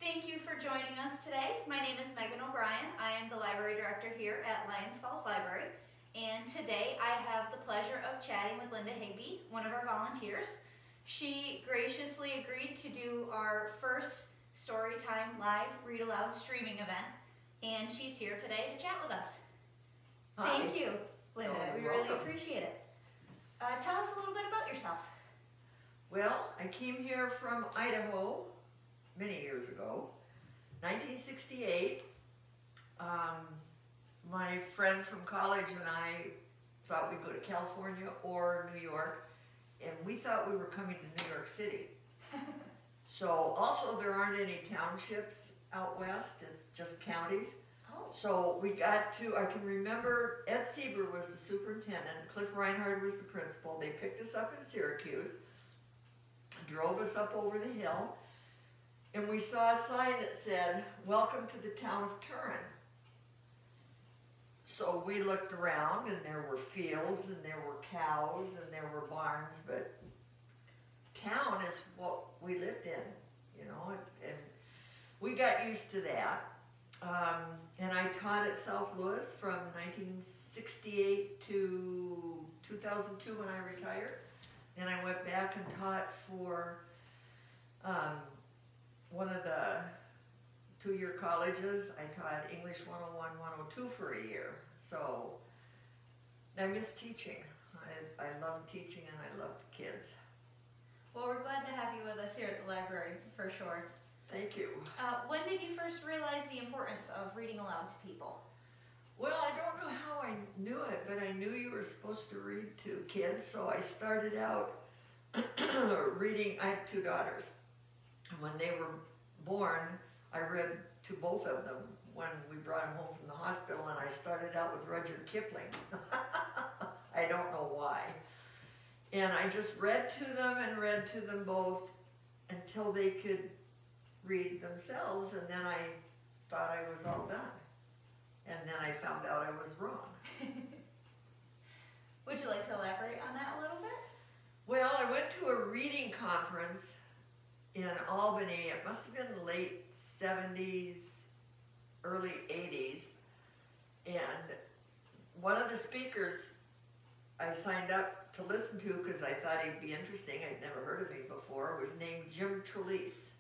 Thank you for joining us today. My name is Megan O'Brien. I am the library director here at Lyons Falls Library. And today I have the pleasure of chatting with Linda Higby, one of our volunteers. She graciously agreed to do our first Storytime live Read Aloud streaming event. And she's here today to chat with us. Hi. Thank you, Linda. We really appreciate it. Tell us a little bit about yourself. Well, I came here from Idaho many years ago, 1968. My friend from college and I thought we'd go to California or New York, and we thought we were coming to New York City. So also there aren't any townships out west, it's just counties. Oh. So we got to, I can remember Ed Sieber was the superintendent, Cliff Reinhardt was the principal. They picked us up in Syracuse, drove us up over the hill, and we saw a sign that said, "Welcome to the town of Turin." So we looked around, and there were fields, and there were cows, and there were barns, but town is what we lived in, you know, and we got used to that. And I taught at South Louis from 1968 to 2002 when I retired. Then I went back and taught for one of the two-year colleges. I taught English 101, 102 for a year. So I miss teaching. I love teaching and I love the kids. Well, we're glad to have you with us here at the library, for sure. Thank you. When did you first realize the importance of reading aloud to people? Well, I don't know how I knew it, but I knew you were supposed to read to kids, so I started out reading. I have two daughters. When they were born, I read to both of them when we brought them home from the hospital, and I started out with Rudyard Kipling. I don't know why. And I just read to them and read to them both until they could read themselves, and then I thought I was all done. And then I found out I was wrong. Would you like to elaborate on that a little bit? Well, I went to a reading conference in Albany. It must have been the late 70s, early 80s. And one of the speakers I signed up to listen to because I thought he'd be interesting. I'd never heard of him before. Was named Jim Trelease.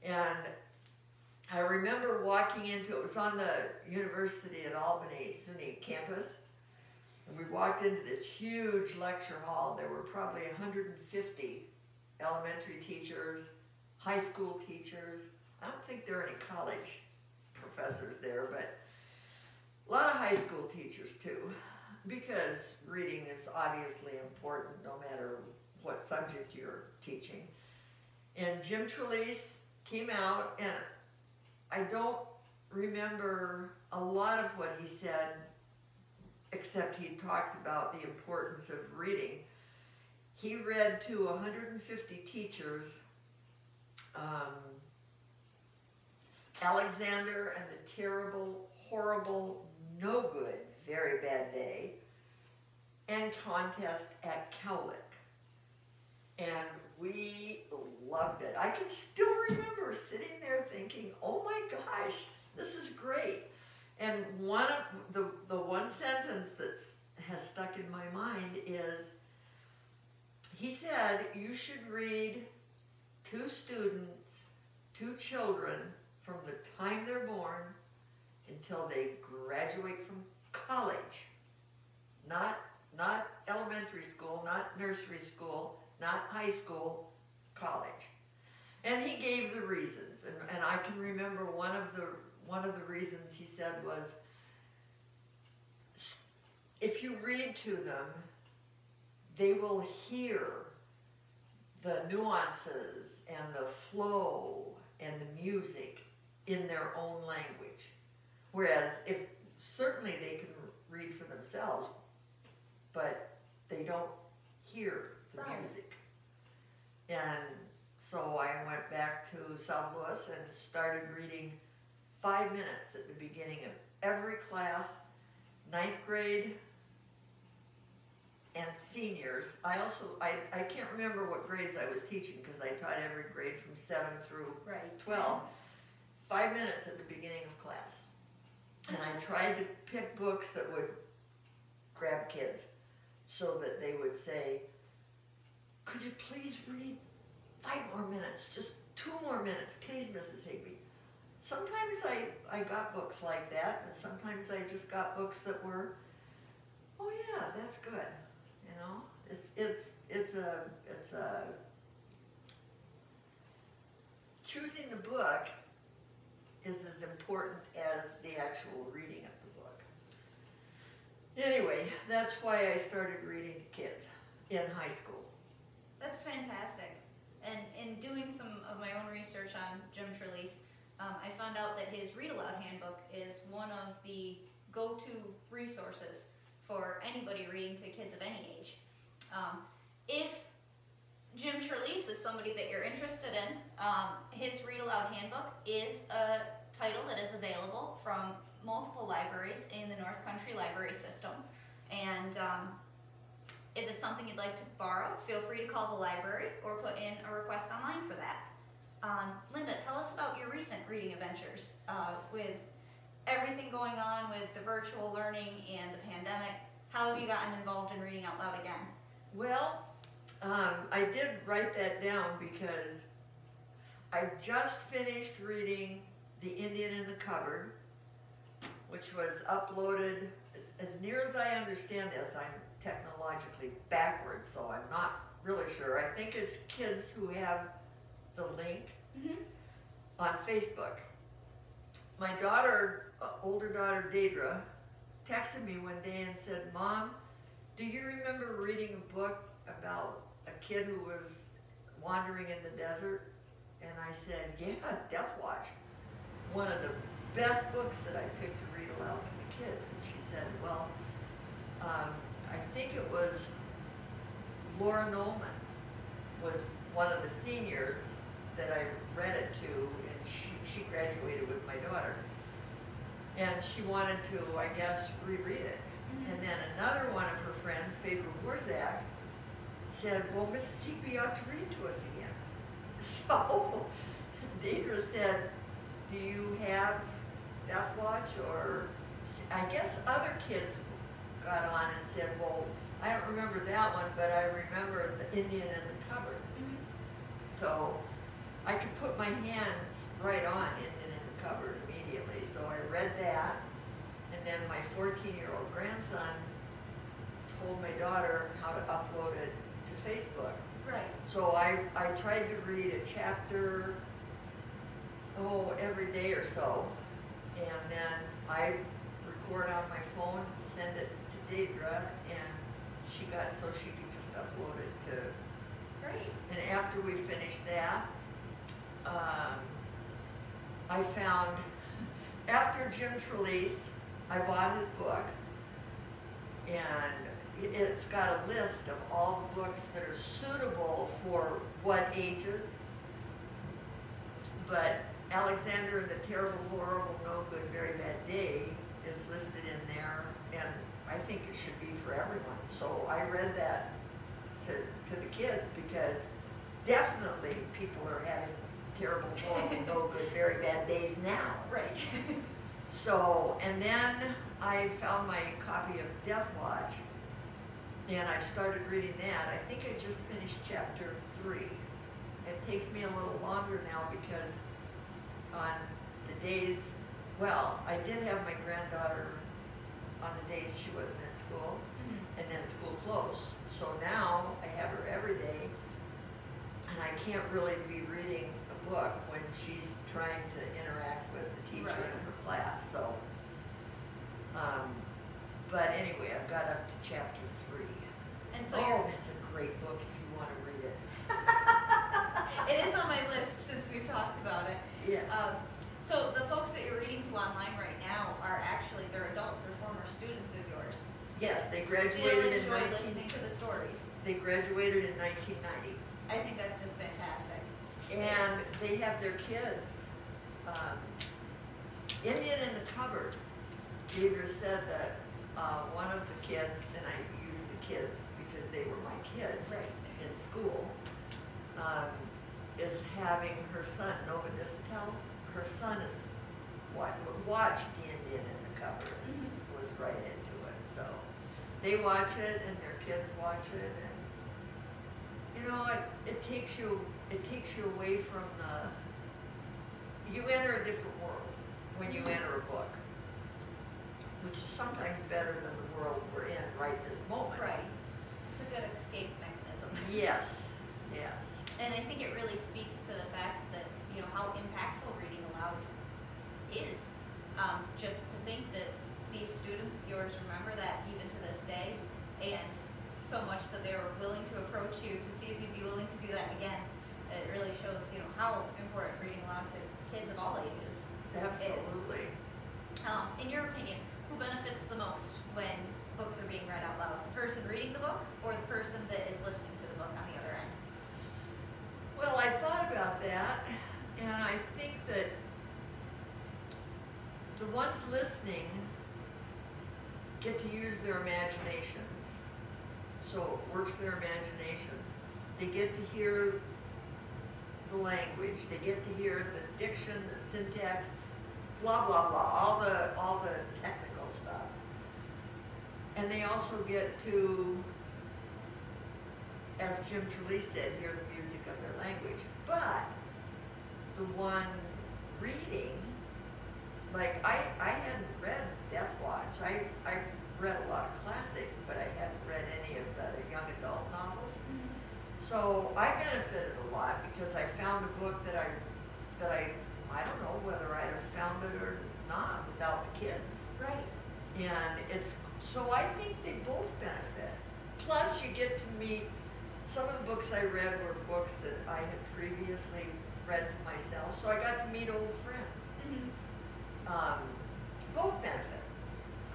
And I remember walking into, it was on the University at Albany SUNY campus, and we walked into this huge lecture hall. There were probably 150 elementary teachers, high school teachers. I don't think there are any college professors there, but a lot of high school teachers too, because reading is obviously important no matter what subject you're teaching. And Jim Trelease came out, and I don't remember a lot of what he said, except he talked about the importance of reading. He read to 150 teachers, Alexander and the Terrible, Horrible, No Good, Very Bad Day, and Contest at Cowlick. And we loved it. I can still remember sitting there thinking, oh my gosh, this is great. And one of the one sentence that has stuck in my mind is, he said, you should read to students, to children, from the time they're born until they graduate from college. Not elementary school, not nursery school, not high school, college. And he gave the reasons, and I can remember one of the reasons he said was, if you read to them, they will hear the nuances and the flow and the music in their own language. Whereas certainly they can read for themselves, but they don't hear the music. And so I went back to South Louis and started reading 5 minutes at the beginning of every class, 9th grade and seniors. I can't remember what grades I was teaching because I taught every grade from 7 through Right. 12. 5 minutes at the beginning of class. And I tried to pick books that would grab kids so that they would say, could you please read 5 more minutes, just 2 more minutes, please, Mrs. Higby. Sometimes I got books like that, and sometimes I just got books that were, oh yeah, that's good. You know, it's a choosing the book is as important as the actual reading of the book. Anyway, that's why I started reading to kids in high school. That's fantastic. And in doing some of my own research on Jim Trelease, I found out that his Read Aloud handbook is one of the go-to resources for anybody reading to kids of any age. If Jim Trelease is somebody that you're interested in, his Read Aloud handbook is a title that is available from multiple libraries in the North Country Library System. And if it's something you'd like to borrow, feel free to call the library or put in a request online for that. Linda, tell us about your recent reading adventures. With everything going on with the virtual learning and the pandemic, how have you gotten involved in reading out loud again? Well, I did write that down because I just finished reading The Indian in the Cupboard, which was uploaded, as near as I understand this, I'm technologically backwards, so I'm not really sure. I think it's kids who have the link on Facebook. My daughter, older daughter Deidre, texted me one day and said, Mom, do you remember reading a book about a kid who was wandering in the desert? And I said, yeah, Death Watch. One of the best books that I picked to read aloud to the kids. And she said, well, I think it was Laura Nolman was one of the seniors that I read it to, and she graduated with my daughter. And she wanted to, I guess, reread it. And then another one of her friends, Faber Warzak, said, well, Mrs. Higby ought to read to us again. So Deidre said, do you have Death Watch? Or I guess other kids got on and said, well, I don't remember that one, but I remember The Indian in the Cupboard. So I could put my hands right on Indian in the Cupboard immediately. So I read that, and then my 14-year-old grandson told my daughter how to upload it to Facebook. Right. So I tried to read a chapter, every day or so, and then I record on my phone, send it to Deidre, and she could just upload it to. Great. And after we finished that, I found, after Jim Trelease, I bought his book, and it's got a list of all the books that are suitable for what ages. But Alexander and the Terrible, Horrible, No Good, Very Bad Day is listed in there, and I think it should be for everyone. So I read that to the kids because definitely people are having terrible, horrible, no good, very bad days now. Right. So, and then I found my copy of Death Watch, and I started reading that. I think I just finished chapter 3. It takes me a little longer now because on the days, well, I did have my granddaughter on the days she wasn't in school, and then school closed. So now I have her every day, and I can't really be reading a book when she's trying to interact with the teacher in her class. So, but anyway, I've got up to chapter 3. And so that's a great book if you want to read it. It is on my list since we've talked about it. Yeah. So the folks that you're reading to online right now are actually, they're adults, they're former students of yours. Yes, they graduated Still enjoy listening to the stories. They graduated in 1990. I think that's just fantastic. And they have their kids. Indian in the Cupboard, Deidre said that one of the kids, and I use the kids they were my kids Right. in school, is having her son, Nova Distel, her son is watched The Indian in the Cupboard, was right into it. So they watch it and their kids watch it, and you know, it takes you away from you enter a different world when you enter a book, which is sometimes better than the world we're in right this moment. Right. It's a good escape mechanism. Yes, yes. And I think it really speaks to the fact that, you know, how impactful Reading Aloud is. Just to think that these students of yours remember that even to this day, and so much that they were willing to approach you to see if you'd be willing to do that again. It really shows, you know, how important Reading Aloud to kids of all ages Absolutely. is. In your opinion, who benefits the most when books are being read out loud? The person reading the book or the person that is listening to the book on the other end? Well, I thought about that, and I think that the ones listening get to use their imaginations, so it works their imaginations. They get to hear the language, they get to hear the diction, the syntax, blah blah blah, all the technical stuff. And they also get to, as Jim Trelease said, hear the music of their language. But the one reading, like I hadn't read Death Watch. I read a lot of classics, but I hadn't read any of the young adult novels. So I benefited a lot because I found a book that I don't know whether I'd have found it or not without the kids. Right. And so I think they both benefit. Plus you get to meet, some of the books I read were books that I had previously read to myself, so I got to meet old friends. Both benefit.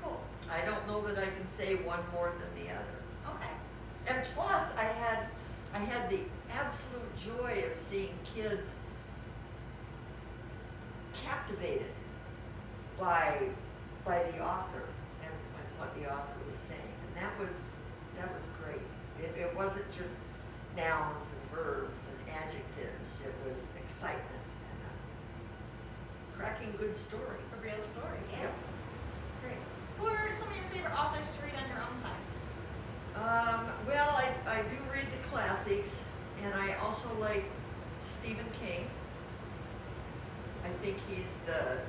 Cool. I don't know that I can say one more than the other. Okay. And plus I had the absolute joy of seeing kids captivated by the author and what the author was saying, and that was great. It wasn't just nouns and verbs and adjectives. It was excitement and a cracking good story. A real story. Yeah. Yep. Great. Who are some of your favorite authors to read on your own time? Well, I do read the classics, and I also like Stephen King. I think he's the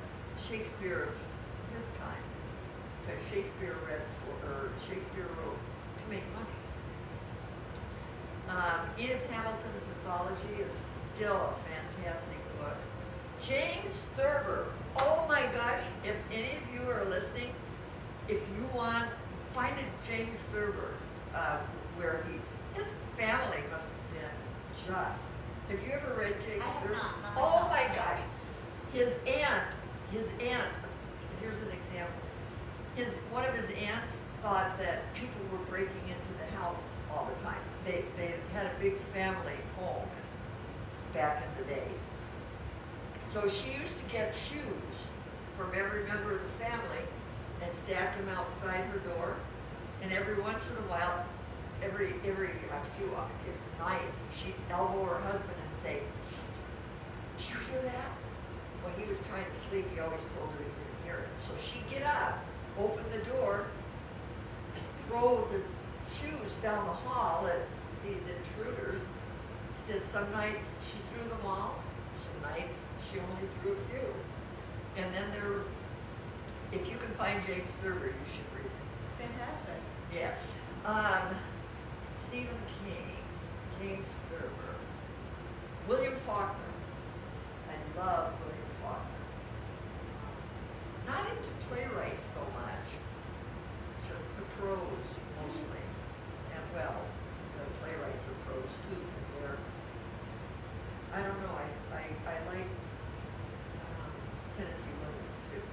Shakespeare of his time, because Shakespeare wrote to make money. Edith Hamilton's mythology is still a fantastic book. James Thurber, oh my gosh, if any of you are listening, if you want, find a James Thurber, where his family must have been just. Have you ever read James Thurber? Not Oh myself. my gosh. His aunt, here's an example. One of his aunts thought that people were breaking into the house all the time. They had a big family home back in the day. So she used to get shoes from every member of the family and stack them outside her door. And every once in a while, every few nights, she'd elbow her husband and say, "Psst, did you hear that?" When he was trying to sleep, he always told her he didn't hear it. So she'd get up, open the door, and throw the shoes down the hall at these intruders. Said some nights she threw them all, some nights she only threw a few. And then there was, if you can find James Thurber, you should read it. Fantastic. Yes. Stephen King, James Thurber, William Faulkner. I love William Faulkner. Not into playwrights so much, just the prose mostly. And well, the playwrights are prose too. They're, I don't know, I like Tennessee Williams too.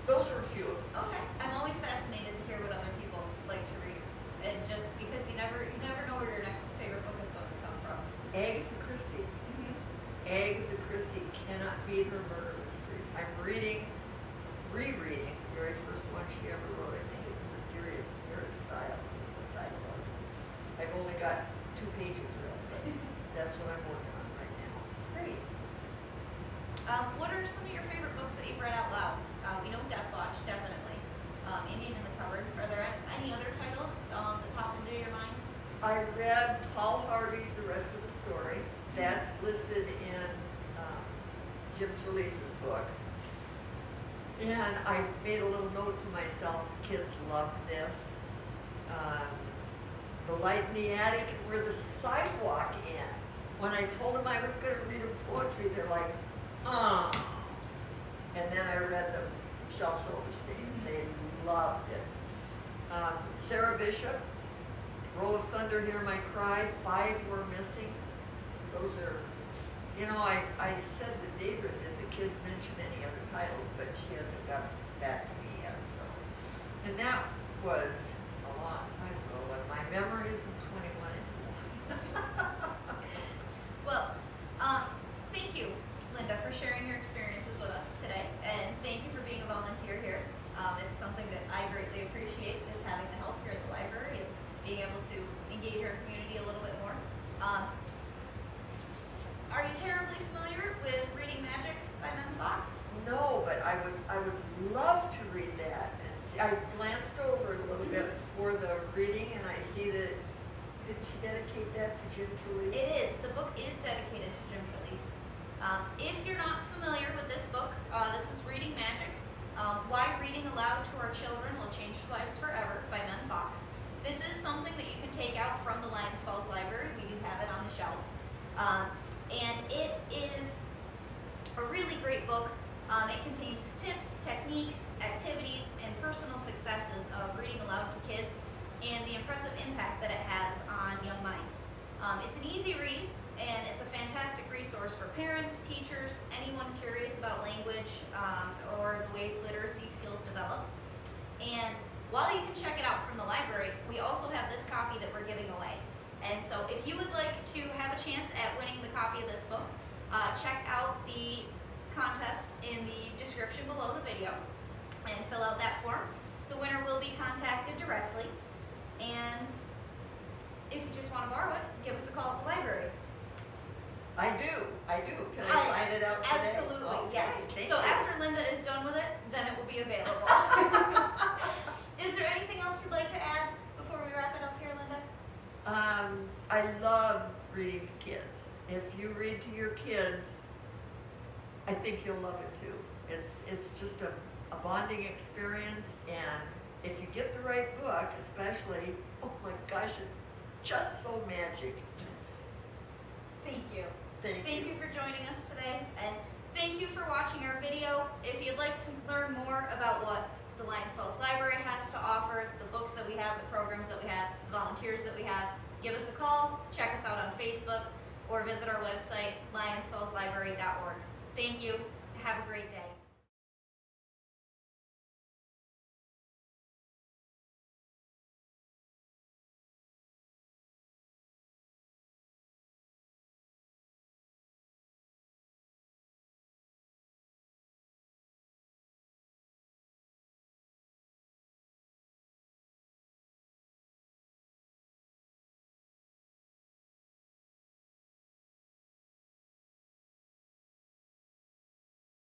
Those are a few of them. Okay. I'm always fascinated to hear what other people like to read, and just because you never know where your next favorite book is going to come from. Agatha Christie. Agatha Christie cannot beat her murder mysteries. I'm rereading the very first one she ever wrote. I think it's The Mysterious Affair of Styles is the title of it. I've only got 2 pages read, but that's what I'm working on right now. Great. What are some of your favorite books that you've read out loud? We know Death Watch, definitely. Indian in the Cupboard. Are there any other titles that pop into your mind? I read Paul Harvey's The Rest of the Story. That's listed in Jim Trelease's book. And I made a little note to myself, the kids loved this. The Light in the Attic and Where the Sidewalk Ends. When I told them I was going to read them poetry, they're like, And then I read the Shel Silverstein. They loved it. Sarah Bishop, Roll of Thunder, Hear My Cry, 5 were missing. Those are, you know, I said to David, did the kids mention any other titles, but she hasn't got back to me yet, so. And that was a long time ago, and my memory isn't 21 anymore. Well, thank you, Linda, for sharing your experiences with us today, and thank you for being a volunteer here. It's something that I greatly appreciate, is having the help here at the library and being able to engage our community a little bit more. Are you terribly familiar with Reading Magic by Mem Fox? No, but I would love to read that. And see, I glanced over it a little bit before the reading, and I see that, didn't she dedicate that to Jim Trelease? It is. The book is dedicated to Jim Trelease. If you're not familiar with this book, this is Reading Magic. Why Reading Aloud to Our Children Will Change Lives Forever by Mem Fox. This is something that you can take out from the Lions Falls Library. We do have it on the shelves. And it is a really great book. It contains tips, techniques, activities, and personal successes of reading aloud to kids and the impressive impact that it has on young minds. It's an easy read, and it's a fantastic resource for parents, teachers, anyone curious about language or the way literacy skills develop. And while you can check it out from the library, we also have this copy that we're giving away. And so if you would like to have a chance at winning the copy of this book, check out the contest in the description below the video and fill out that form. The winner will be contacted directly. And if you just want to borrow it, give us a call at the library. I do. Can I sign it out today? Absolutely, Okay, yes. So thank you. after Linda is done with it, then it will be available. Is there anything else you'd like to add before we wrap it up here, Linda? I love reading to kids. If you read to your kids, I think you'll love it too. It's just a bonding experience, and if you get the right book, especially, oh my gosh, it's just so magic. Thank you. Thank you for joining us today, and thank you for watching our video. If you'd like to learn more about what the Lions Falls Library has to offer, the books that we have, the programs that we have, the volunteers that we have, give us a call, check us out on Facebook, or visit our website, lionsfallslibrary.org. Thank you. Have a great day.